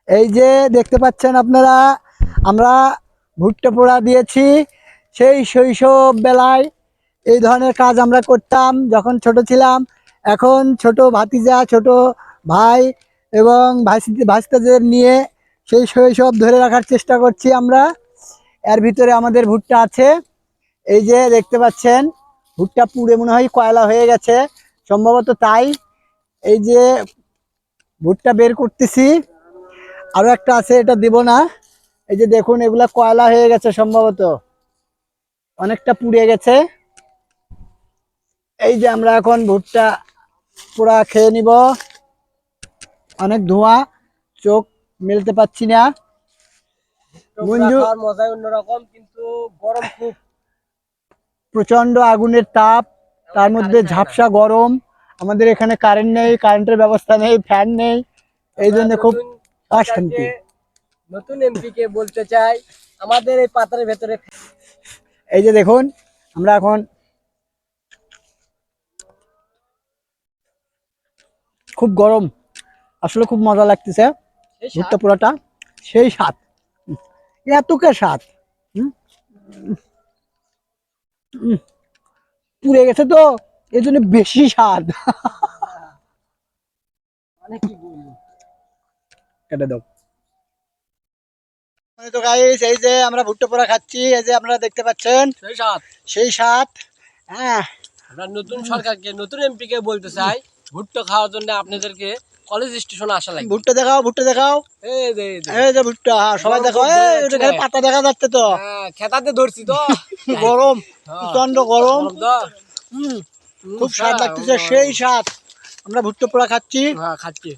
এই যে দেখতে পাচ্ছেন আপনারা, আমরা ভুট্টা পোড়া দিয়েছি। সেই শৈশব বেলায় এই ধরনের কাজ আমরা করতাম যখন ছোট ছিলাম। এখন ছোট ভাতিজা, ছোট ভাই এবং ভাস্তাদের নিয়ে সেই শৈশব ধরে রাখার চেষ্টা করছি আমরা। এর ভিতরে আমাদের ভুট্টা আছে, এই যে দেখতে পাচ্ছেন। ভুট্টা পুড়ে মনে হয় কয়লা হয়ে গেছে, সম্ভবত তাই। এই যে ভুট্টা বের করতেছি, আরো একটা আছে, এটা দিব না। এই যে দেখুন, এগুলা কয়লা হয়ে গেছে, সম্ভবত অনেকটা পুড়ে গেছে। এই যে আমরা এখন ভুট্টা পুরা খেয়ে নিব। অনেক ধোঁয়া, চোখ মেলতে পাচ্ছি না। বন্ধু, খাওয়ার মজাই অন্যরকম, কিন্তু গরম খুব। প্রচন্ড আগুনের তাপ, তার মধ্যে ঝাপসা গরম। আমাদের এখানে কারেন্ট নেই, কারেন্টের ব্যবস্থা নেই, ফ্যান নেই, এই জন্য খুব অশান্তি। নতুন এমপি কে বলতে চাই, আমাদের এই পাতার ভেতরে। এই যে দেখুন, আমরা এখন খুব গরম, আসলে খুব মজা লাগতেছে। ভুট্টা পোড়াটা সেই স্বাদ, এতকে স্বাদ। হুম, পুড়ে গেছে তো, এই জন্য বেশি স্বাদ। কেটে দাও। তো গাইস, এই যে আমরা ভুট্টা পোড়া খাচ্ছি, এই যে আপনারা দেখতে পাচ্ছেন, সেই স্বাদ। সেই স্বাদ। হ্যাঁ, আমরা নতুন সরকারকে, নতুন এমপি কে বলতে চাই, ভুট্টা খাওয়ার জন্য আপনাদেরকে কলেজ স্টেশনে আসা লাগবে। ভুট্টা দেখাও, ভুট্টা দেখাও। এই যে ভুট্টা, হ্যাঁ, সবাই দেখো। এই পাতা দেখা যাচ্ছে তো, খেতাতে ধরছি তো। গরম, প্রচন্ড গরম। খুব স্বাদ লাগতেছে, সেই স্বাদ। আমরা ভুট্টা পোড়া খাচ্ছি। খাচ্ছি।